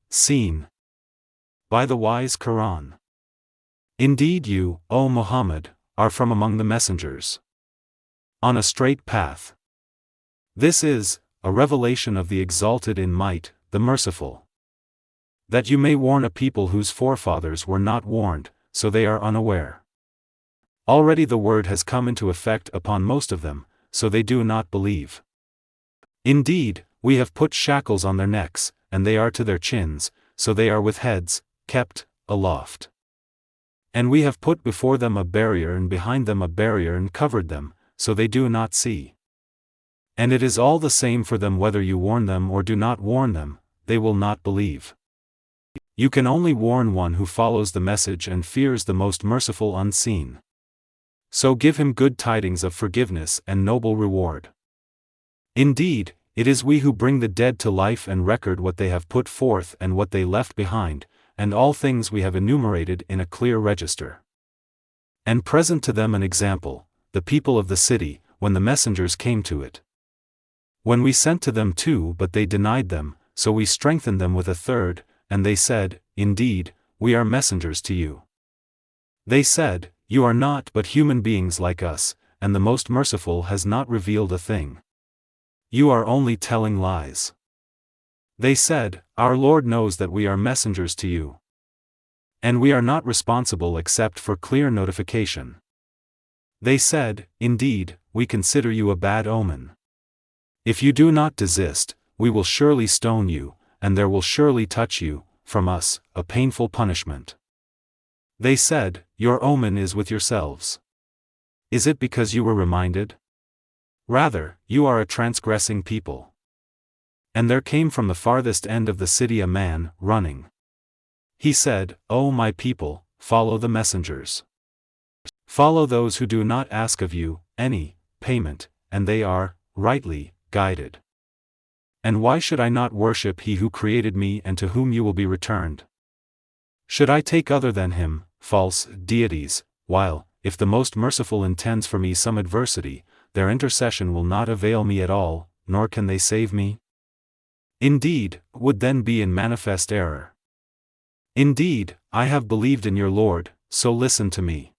seen by the wise Quran. Indeed you, O Muhammad, are from among the messengers, on a straight path. This is a revelation of the exalted in might, the merciful, that you may warn a people whose forefathers were not warned, so they are unaware. Already the word has come into effect upon most of them, so they do not believe. Indeed, we have put shackles on their necks, and they are to their chins, so they are with heads kept aloft. And we have put before them a barrier and behind them a barrier and covered them, so they do not see. And it is all the same for them whether you warn them or do not warn them, they will not believe. You can only warn one who follows the message and fears the most merciful unseen. So give him good tidings of forgiveness and noble reward. Indeed, it is we who bring the dead to life and record what they have put forth and what they left behind, and all things we have enumerated in a clear register. And present to them an example, the people of the city, when the messengers came to it. When we sent to them two but they denied them, so we strengthened them with a third, and they said, Indeed, we are messengers to you. They said, You are not but human beings like us, and the most merciful has not revealed a thing. You are only telling lies. They said, Our Lord knows that we are messengers to you. And we are not responsible except for clear notification. They said, Indeed, we consider you a bad omen. If you do not desist, we will surely stone you, and there will surely touch you, from us, a painful punishment. They said, Your omen is with yourselves. Is it because you were reminded? Rather, you are a transgressing people. And there came from the farthest end of the city a man, running. He said, O my people, follow the messengers. Follow those who do not ask of you any payment, and they are rightly guided. And why should I not worship he who created me and to whom you will be returned? Should I take other than him, false deities, while, if the most merciful intends for me some adversity, their intercession will not avail me at all, nor can they save me? Indeed, would then be in manifest error. Indeed, I have believed in your Lord, so listen to me.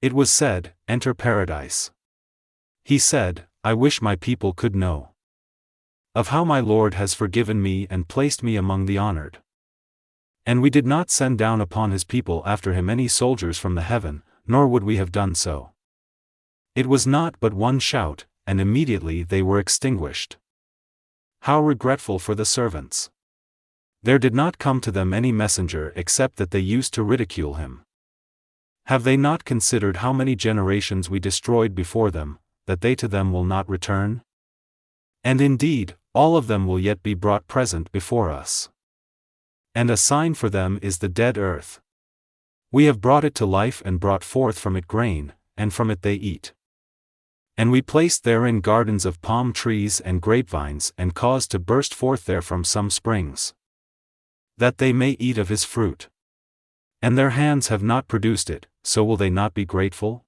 It was said, Enter paradise. He said, I wish my people could know of how my Lord has forgiven me and placed me among the honored. And we did not send down upon his people after him any soldiers from the heaven, nor would we have done so. It was not but one shout, and immediately they were extinguished. How regretful for the servants! There did not come to them any messenger except that they used to ridicule him. Have they not considered how many generations we destroyed before them, that they to them will not return? And indeed, all of them will yet be brought present before us. And a sign for them is the dead earth. We have brought it to life and brought forth from it grain, and from it they eat. And we placed therein gardens of palm trees and grapevines and caused to burst forth therefrom some springs, that they may eat of his fruit. And their hands have not produced it, so will they not be grateful?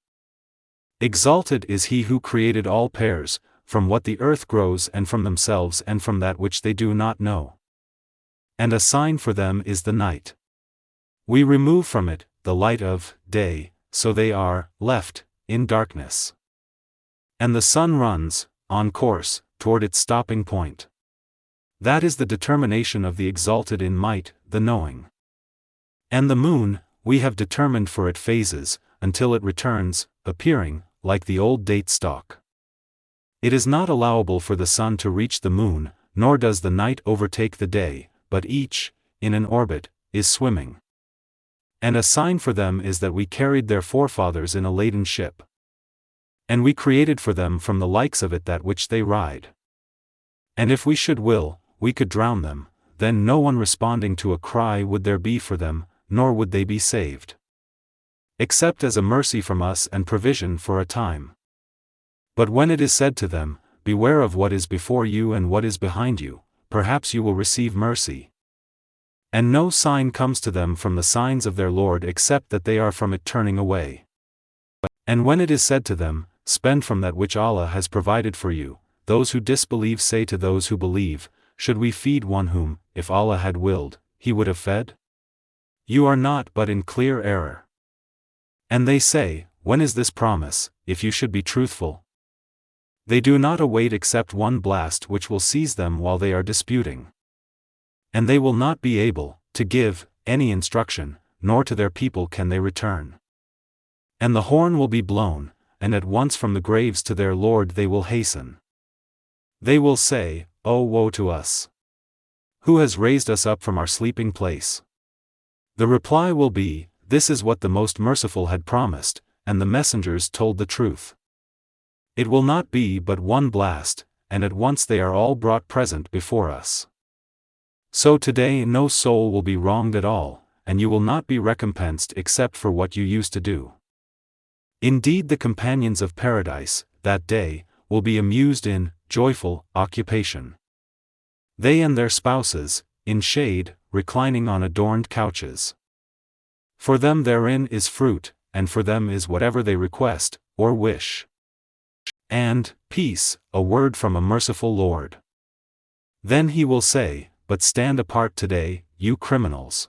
Exalted is he who created all pairs, from what the earth grows and from themselves and from that which they do not know. And a sign for them is the night. We remove from it the light of day, so they are left in darkness. And the sun runs, on course, toward its stopping point. That is the determination of the exalted in might, the knowing. And the moon, we have determined for it phases, until it returns, appearing, like the old date stalk. It is not allowable for the sun to reach the moon, nor does the night overtake the day, but each, in an orbit, is swimming. And a sign for them is that we carried their forefathers in a laden ship. And we created for them from the likes of it that which they ride. And if we should will, we could drown them, then no one responding to a cry would there be for them, nor would they be saved. Except as a mercy from us and provision for a time. But when it is said to them, Beware of what is before you and what is behind you, perhaps you will receive mercy. And no sign comes to them from the signs of their Lord except that they are from it turning away. And when it is said to them, Spend from that which Allah has provided for you, those who disbelieve say to those who believe, Should we feed one whom, if Allah had willed, he would have fed? You are not but in clear error. And they say, when is this promise, if you should be truthful? They do not await except one blast which will seize them while they are disputing. And they will not be able to give any instruction, nor to their people can they return. And the horn will be blown, and at once from the graves to their Lord they will hasten. They will say, Oh, woe to us! Who has raised us up from our sleeping place? The reply will be, This is what the Most Merciful had promised, and the messengers told the truth. It will not be but one blast, and at once they are all brought present before us. So today no soul will be wronged at all, and you will not be recompensed except for what you used to do. Indeed, the companions of paradise, that day, will be amused in joyful occupation. They and their spouses, in shade, reclining on adorned couches. For them therein is fruit, and for them is whatever they request, or wish. And peace, a word from a merciful Lord. Then he will say, But stand apart today, you criminals.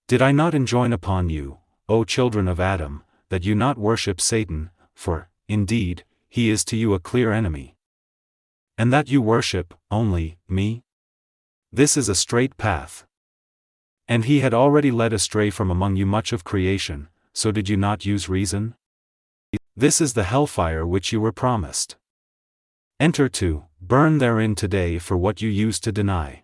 Did I not enjoin upon you, O children of Adam, that you not worship Satan, for, indeed, he is to you a clear enemy? And that you worship, only, me? This is a straight path. And he had already led astray from among you much of creation, so did you not use reason? This is the hellfire which you were promised. Enter to, burn therein today for what you used to deny.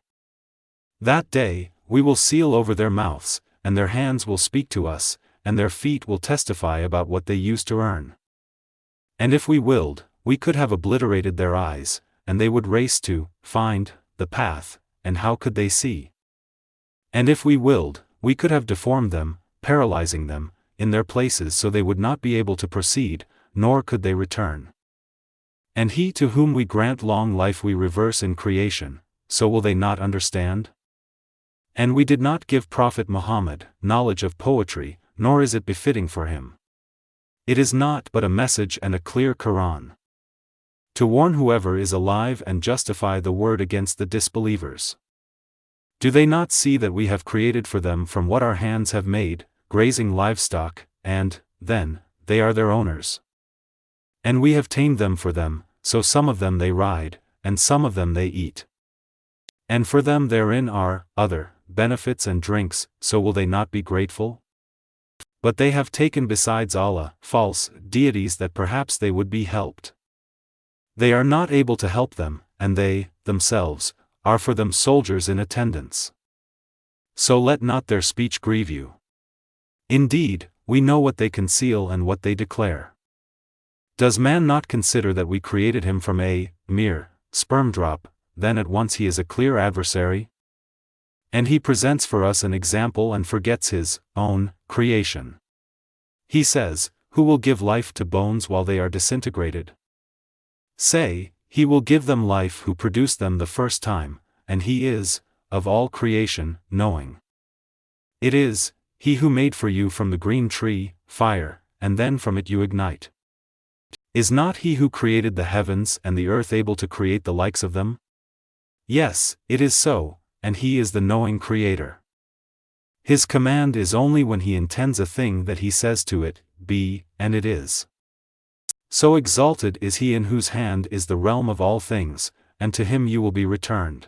That day, we will seal over their mouths, and their hands will speak to us, and their feet will testify about what they used to earn. And if we willed, we could have obliterated their eyes, and they would race to find the path, and how could they see? And if we willed, we could have deformed them, paralyzing them, in their places so they would not be able to proceed, nor could they return. And he to whom we grant long life we reverse in creation, so will they not understand? And we did not give Prophet Muhammad knowledge of poetry, nor is it befitting for him. It is not but a message and a clear Quran, to warn whoever is alive and justify the word against the disbelievers. Do they not see that we have created for them from what our hands have made, grazing livestock, and, then, they are their owners? And we have tamed them for them, so some of them they ride, and some of them they eat. And for them therein are other benefits and drinks, so will they not be grateful? But they have taken besides Allah false deities that perhaps they would be helped. They are not able to help them, and they, themselves, are for them soldiers in attendance. So let not their speech grieve you. Indeed, we know what they conceal and what they declare. Does man not consider that we created him from a mere sperm drop, then at once he is a clear adversary? And he presents for us an example and forgets his own creation. He says, Who will give life to bones while they are disintegrated? Say, He will give them life who produced them the first time, and He is, of all creation, knowing. It is He who made for you from the green tree, fire, and then from it you ignite. Is not He who created the heavens and the earth able to create the likes of them? Yes, it is so, and He is the knowing Creator. His command is only when He intends a thing that He says to it, Be, and it is. So exalted is He in whose hand is the realm of all things, and to Him you will be returned.